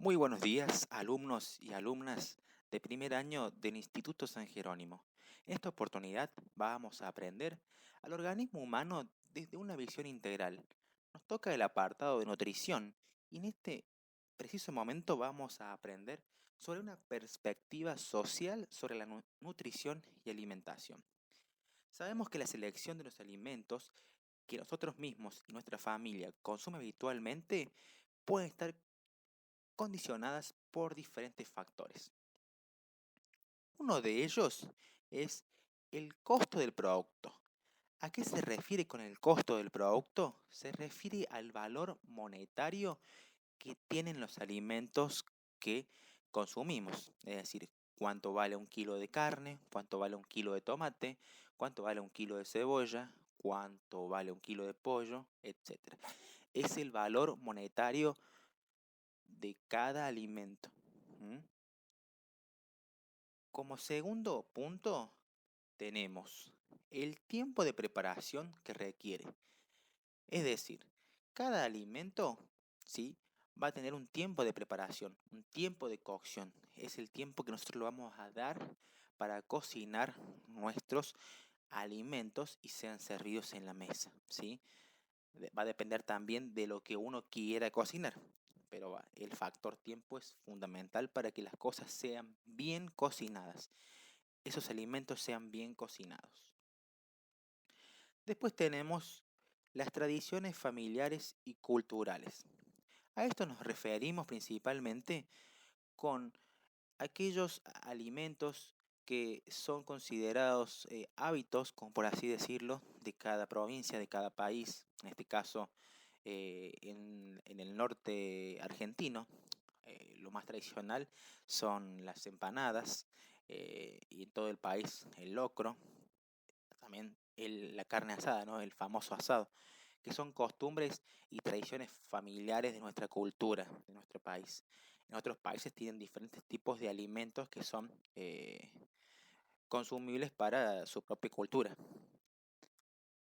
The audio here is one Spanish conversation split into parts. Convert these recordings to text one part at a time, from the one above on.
Muy buenos días, alumnos y alumnas de primer año del Instituto San Jerónimo. En esta oportunidad vamos a aprender al organismo humano desde una visión integral. Nos toca el apartado de nutrición y en este preciso momento vamos a aprender sobre una perspectiva social sobre la nutrición y alimentación. Sabemos que la selección de los alimentos que nosotros mismos y nuestra familia consume habitualmente pueden estar condicionadas por diferentes factores. Uno de ellos es el costo del producto. ¿A qué se refiere con el costo del producto? Se refiere al valor monetario que tienen los alimentos que consumimos. Es decir, cuánto vale un kilo de carne, cuánto vale un kilo de tomate, cuánto vale un kilo de cebolla, cuánto vale un kilo de pollo, etc. Es el valor monetario de cada alimento. ¿Mm? Como segundo punto, tenemos el tiempo de preparación que requiere. Es decir, cada alimento, ¿sí?, va a tener un tiempo de preparación, un tiempo de cocción. Es el tiempo que nosotros le vamos a dar para cocinar nuestros alimentos y sean servidos en la mesa, ¿sí? Va a depender también de lo que uno quiera cocinar, pero el factor tiempo es fundamental para que las cosas sean bien cocinadas, esos alimentos sean bien cocinados. Después tenemos las tradiciones familiares y culturales. A esto nos referimos principalmente con aquellos alimentos que son considerados hábitos, como por así decirlo, de cada provincia, de cada país. En este caso, en el norte argentino, lo más tradicional son las empanadas, y en todo el país el locro, también la carne asada, ¿no?, el famoso asado, que son costumbres y tradiciones familiares de nuestra cultura, de nuestro país. En otros países tienen diferentes tipos de alimentos que son consumibles para su propia cultura.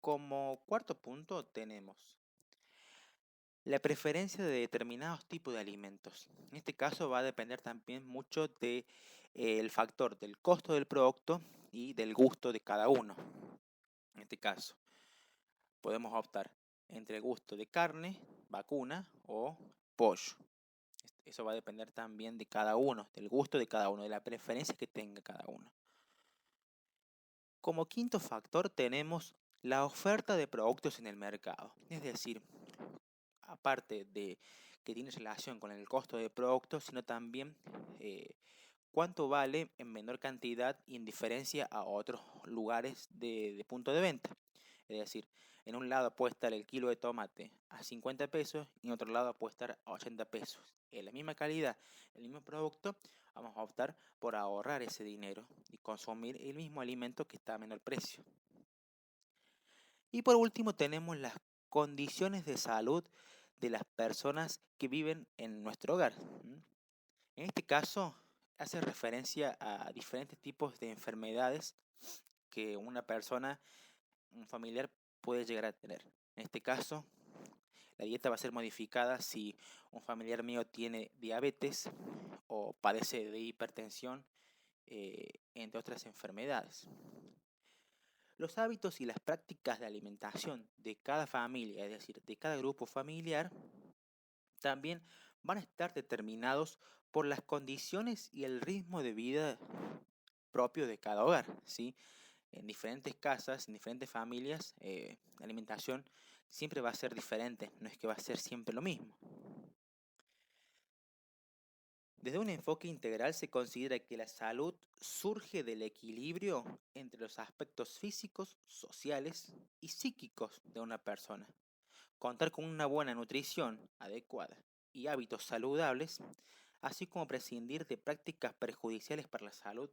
Como cuarto punto tenemos la preferencia de determinados tipos de alimentos. En este caso va a depender también mucho del factor del costo del producto y del gusto de cada uno. En este caso, podemos optar entre el gusto de carne, vacuna o pollo. Eso va a depender también de cada uno, del gusto de cada uno, de la preferencia que tenga cada uno. Como quinto factor tenemos la oferta de productos en el mercado. Es decir, aparte de que tiene relación con el costo de productos, sino también cuánto vale en menor cantidad y en diferencia a otros lugares de punto de venta. Es decir, en un lado puede estar el kilo de tomate a 50 pesos y en otro lado puede estar a 80 pesos. En la misma calidad, el mismo producto, vamos a optar por ahorrar ese dinero y consumir el mismo alimento que está a menor precio. Y por último tenemos las condiciones de salud de las personas que viven en nuestro hogar. En este caso, hace referencia a diferentes tipos de enfermedades que una persona, un familiar, puede llegar a tener. En este caso, la dieta va a ser modificada si un familiar mío tiene diabetes o padece de hipertensión, entre otras enfermedades. Los hábitos y las prácticas de alimentación de cada familia, es decir, de cada grupo familiar, también van a estar determinados por las condiciones y el ritmo de vida propio de cada hogar, ¿sí? En diferentes casas, en diferentes familias, la alimentación siempre va a ser diferente, no es que va a ser siempre lo mismo. Desde un enfoque integral se considera que la salud surge del equilibrio entre los aspectos físicos, sociales y psíquicos de una persona. Contar con una buena nutrición adecuada y hábitos saludables, así como prescindir de prácticas perjudiciales para la salud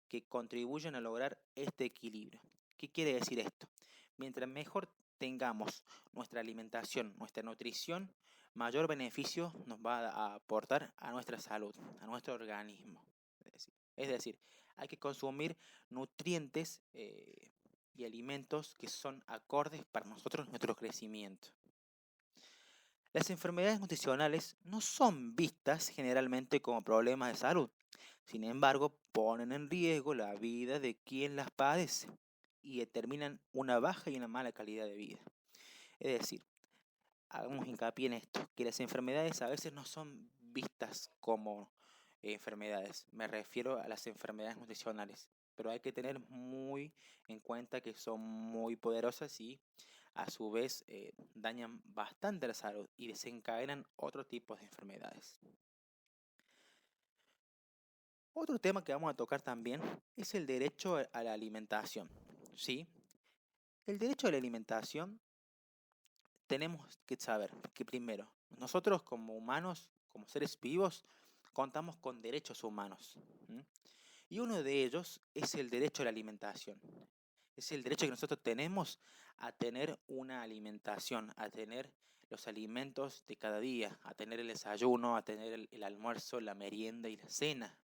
que contribuyen a lograr este equilibrio. ¿Qué quiere decir esto? Mientras mejor tengamos nuestra alimentación, nuestra nutrición, mayor beneficio nos va a aportar a nuestra salud, a nuestro organismo. Es decir, hay que consumir nutrientes y alimentos que son acordes para nosotros, nuestro crecimiento. Las enfermedades nutricionales no son vistas generalmente como problemas de salud. Sin embargo, ponen en riesgo la vida de quien las padece y determinan una baja y una mala calidad de vida. Es decir, hagamos hincapié en esto, que las enfermedades a veces no son vistas como enfermedades. Me refiero a las enfermedades nutricionales, pero hay que tener muy en cuenta que son muy poderosas y a su vez dañan bastante la salud y desencadenan otro tipo de enfermedades. Otro tema que vamos a tocar también es el derecho a la alimentación. ¿Sí? El derecho a la alimentación tenemos que saber que primero, nosotros como humanos, como seres vivos, contamos con derechos humanos. ¿Mm? Y uno de ellos es el derecho a la alimentación. Es el derecho que nosotros tenemos a tener una alimentación, a tener los alimentos de cada día, a tener el desayuno, a tener el almuerzo, la merienda y la cena.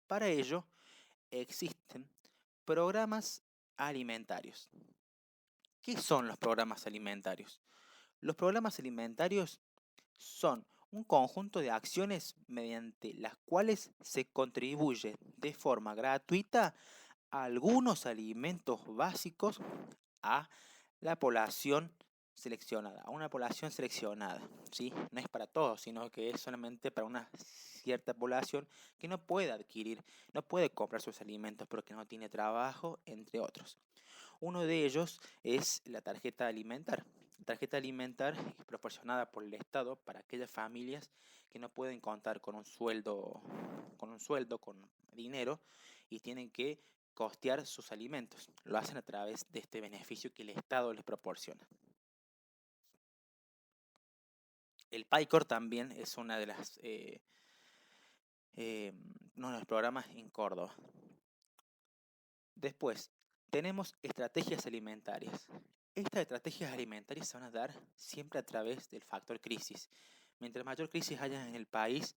Para ello existen programas alimentarios. ¿Qué son los programas alimentarios? Los programas alimentarios son un conjunto de acciones mediante las cuales se contribuye de forma gratuita a algunos alimentos básicos a la población seleccionada, a una población seleccionada, ¿sí? No es para todos, sino que es solamente para una cierta población que no puede adquirir, no puede comprar sus alimentos porque no tiene trabajo, entre otros. Uno de ellos es la tarjeta alimentar. La tarjeta alimentar es proporcionada por el Estado para aquellas familias que no pueden contar con dinero y tienen que costear sus alimentos. Lo hacen a través de este beneficio que el Estado les proporciona. El PAICOR también es uno de los programas en Córdoba. Después, tenemos estrategias alimentarias. Estas estrategias alimentarias se van a dar siempre a través del factor crisis. Mientras mayor crisis haya en el país,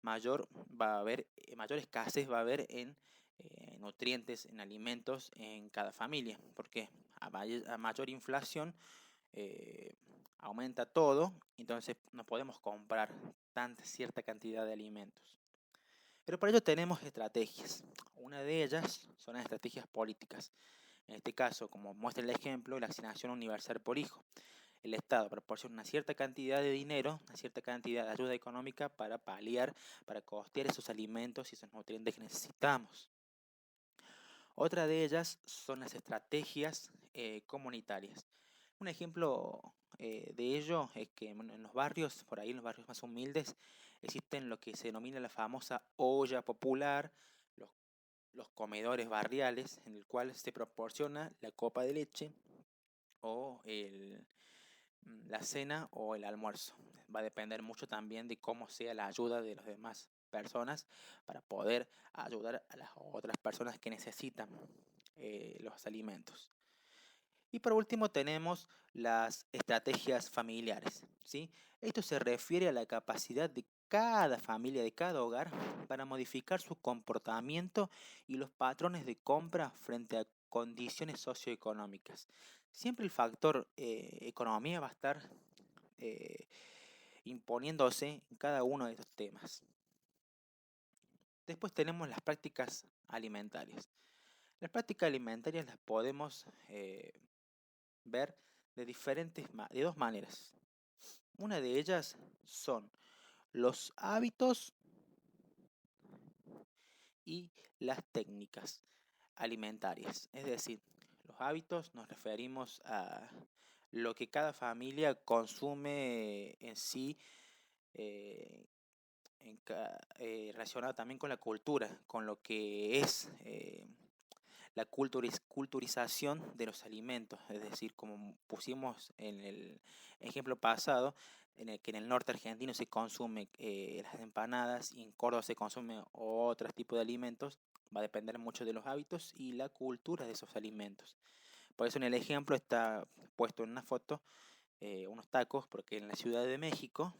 mayor escasez va a haber en nutrientes, en alimentos en cada familia. Porque a mayor inflación eh, aumenta todo, entonces no podemos comprar cierta cantidad de alimentos. Pero para ello tenemos estrategias. Una de ellas son las estrategias políticas. En este caso, como muestra el ejemplo, la asignación universal por hijo. El Estado proporciona una cierta cantidad de dinero, una cierta cantidad de ayuda económica para paliar, para costear esos alimentos y esos nutrientes que necesitamos. Otra de ellas son las estrategias comunitarias. Un ejemplo de ello es que en los barrios, por ahí en los barrios más humildes, existen lo que se denomina la famosa olla popular, los, los comedores barriales, en el cual se proporciona la copa de leche o la cena o el almuerzo. Va a depender mucho también de cómo sea la ayuda de las demás personas para poder ayudar a las otras personas que necesitan los alimentos. Y por último tenemos las estrategias familiares, ¿sí? Esto se refiere a la capacidad de cada familia, de cada hogar, para modificar su comportamiento y los patrones de compra frente a condiciones socioeconómicas. Siempre el factor economía va a estar eh, imponiéndose en cada uno de estos temas. Después tenemos las prácticas alimentarias. Las prácticas alimentarias las podemos ver de dos maneras. Una de ellas son los hábitos y las técnicas alimentarias. Es decir, los hábitos nos referimos a lo que cada familia consume en sí, eh, relacionado también con la cultura, con lo que es la culturización de los alimentos, es decir, como pusimos en el ejemplo pasado, en el que en el norte argentino se consume las empanadas y en Córdoba se consume otro tipo de alimentos, va a depender mucho de los hábitos y la cultura de esos alimentos. Por eso en el ejemplo está puesto en una foto unos tacos, porque en la Ciudad de México,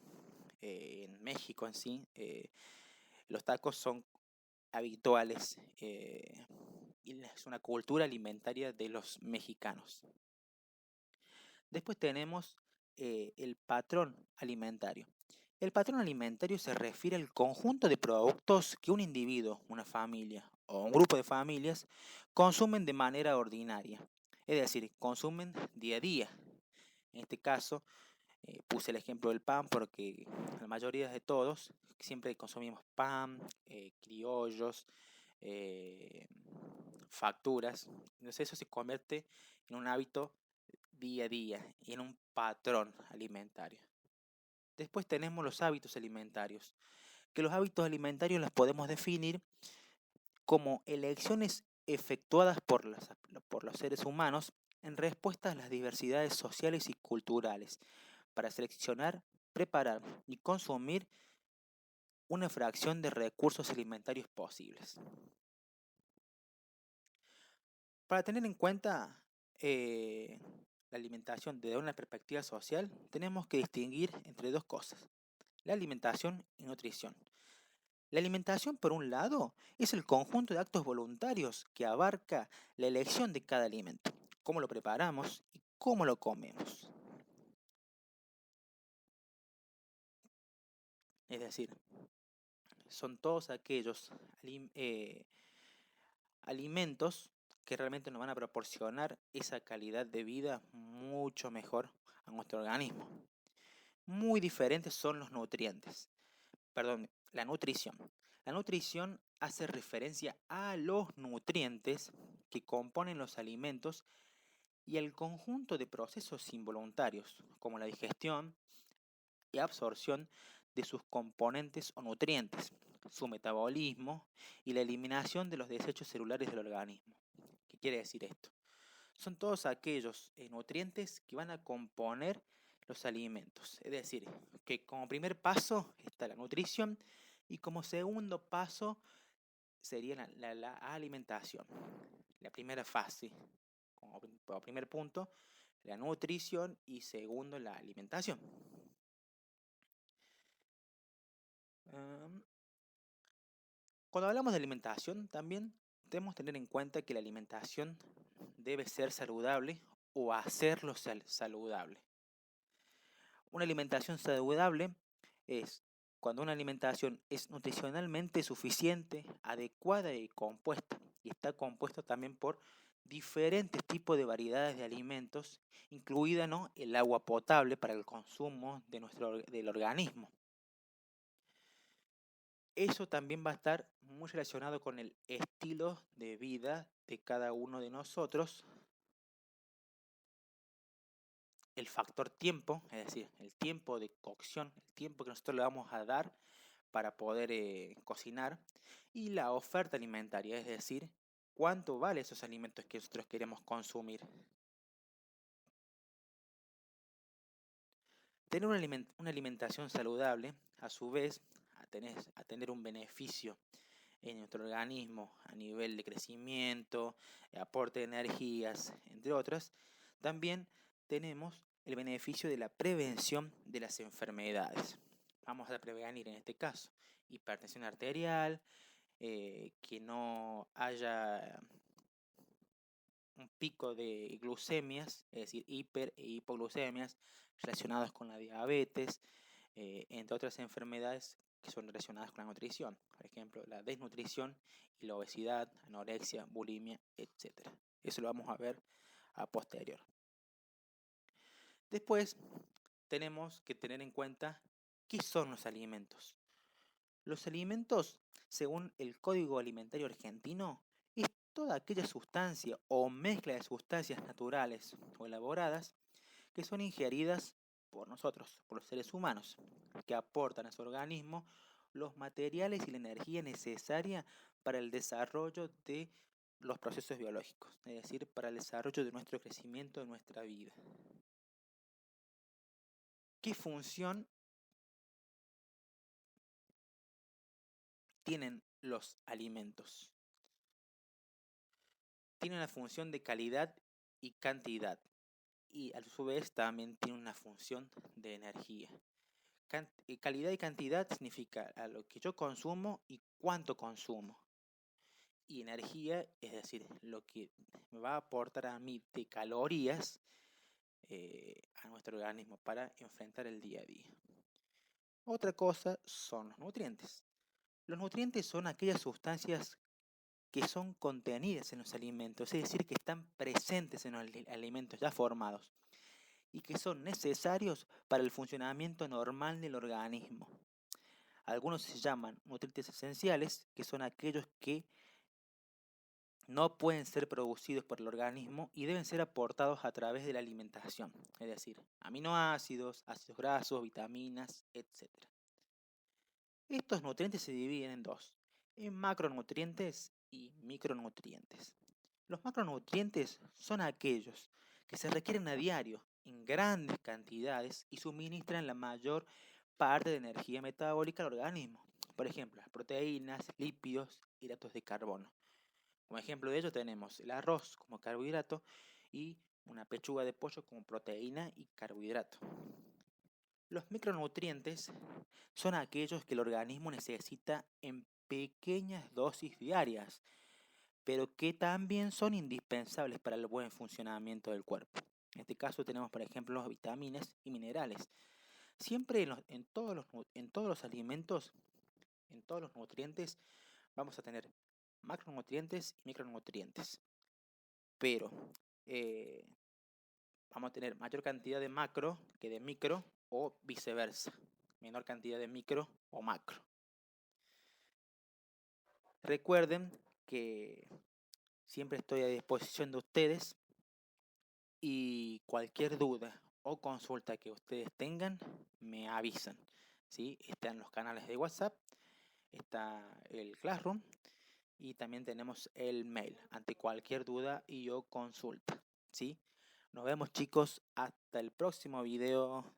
en México en sí, los tacos son habituales y es una cultura alimentaria de los mexicanos. Después tenemos el patrón alimentario. El patrón alimentario se refiere al conjunto de productos que un individuo, una familia o un grupo de familias consumen de manera ordinaria, es decir, consumen día a día. En este caso, puse el ejemplo del pan porque la mayoría de todos siempre consumimos pan, criollos, eh, facturas. Entonces eso se convierte en un hábito día a día y en un patrón alimentario. Después tenemos los hábitos alimentarios, que los hábitos alimentarios los podemos definir como elecciones efectuadas por los seres humanos en respuesta a las diversidades sociales y culturales para seleccionar, preparar y consumir una fracción de recursos alimentarios posibles. Para tener en cuenta la alimentación desde una perspectiva social, tenemos que distinguir entre dos cosas: la alimentación y nutrición. La alimentación, por un lado, es el conjunto de actos voluntarios que abarca la elección de cada alimento, cómo lo preparamos y cómo lo comemos. Es decir, son todos aquellos alimentos que realmente nos van a proporcionar esa calidad de vida mucho mejor a nuestro organismo. Muy diferentes son los nutrientes. Perdón, la nutrición. La nutrición hace referencia a los nutrientes que componen los alimentos y al conjunto de procesos involuntarios, como la digestión y absorción de sus componentes o nutrientes, su metabolismo y la eliminación de los desechos celulares del organismo. ¿Qué quiere decir esto? Son todos aquellos nutrientes que van a componer los alimentos. Es decir, que como primer paso está la nutrición y como segundo paso sería la alimentación. La primera fase, como primer punto, la nutrición y segundo, la alimentación. Cuando hablamos de alimentación, también debemos tener en cuenta que la alimentación debe ser saludable o hacerlo saludable. Una alimentación saludable es cuando una alimentación es nutricionalmente suficiente, adecuada y compuesta. Y está compuesta también por diferentes tipos de variedades de alimentos, incluida, ¿no?, el agua potable para el consumo del organismo. Eso también va a estar muy relacionado con el estilo de vida de cada uno de nosotros. El factor tiempo, es decir, el tiempo de cocción, el tiempo que nosotros le vamos a dar para poder cocinar, y la oferta alimentaria, es decir, cuánto vale esos alimentos que nosotros queremos consumir. Tener una alimentación saludable, a su vez, a tener un beneficio en nuestro organismo a nivel de crecimiento, aporte de energías, entre otras, también tenemos el beneficio de la prevención de las enfermedades. Vamos a prevenir en este caso hipertensión arterial, que no haya un pico de glucemias, es decir, hiper e hipoglucemias relacionadas con la diabetes, entre otras enfermedades que son relacionadas con la nutrición, por ejemplo, la desnutrición y la obesidad, anorexia, bulimia, etc. Eso lo vamos a ver a posterior. Después tenemos que tener en cuenta qué son los alimentos. Los alimentos, según el Código Alimentario Argentino, es toda aquella sustancia o mezcla de sustancias naturales o elaboradas que son ingeridas por nosotros, por los seres humanos, que aportan a su organismo los materiales y la energía necesaria para el desarrollo de los procesos biológicos, es decir, para el desarrollo de nuestro crecimiento, de nuestra vida. ¿Qué función tienen los alimentos? Tienen una función de calidad y cantidad, y a su vez también tiene una función de energía. Calidad y cantidad significa a lo que yo consumo y cuánto consumo. Y energía, es decir, lo que me va a aportar a mí de calorías a nuestro organismo para enfrentar el día a día. Otra cosa son los nutrientes. Los nutrientes son aquellas sustancias que son contenidas en los alimentos, es decir, que están presentes en los alimentos ya formados y que son necesarios para el funcionamiento normal del organismo. Algunos se llaman nutrientes esenciales, que son aquellos que no pueden ser producidos por el organismo y deben ser aportados a través de la alimentación, es decir, aminoácidos, ácidos grasos, vitaminas, etc. Estos nutrientes se dividen en dos, en macronutrientes y micronutrientes. Los macronutrientes son aquellos que se requieren a diario en grandes cantidades y suministran la mayor parte de energía metabólica al organismo. Por ejemplo, las proteínas, lípidos, hidratos de carbono. Como ejemplo de ello tenemos el arroz como carbohidrato y una pechuga de pollo como proteína y carbohidrato. Los micronutrientes son aquellos que el organismo necesita en pequeñas dosis diarias, pero que también son indispensables para el buen funcionamiento del cuerpo. En este caso tenemos, por ejemplo, las vitaminas y minerales. Siempre en todos los alimentos, en todos los nutrientes, vamos a tener macronutrientes y micronutrientes. Pero vamos a tener mayor cantidad de macro que de micro o viceversa. Menor cantidad de micro o macro. Recuerden que siempre estoy a disposición de ustedes y cualquier duda o consulta que ustedes tengan, me avisan. ¿Sí? Están los canales de WhatsApp, está el Classroom y también tenemos el mail ante cualquier duda y o consulta. ¿Sí? Nos vemos, chicos, hasta el próximo video.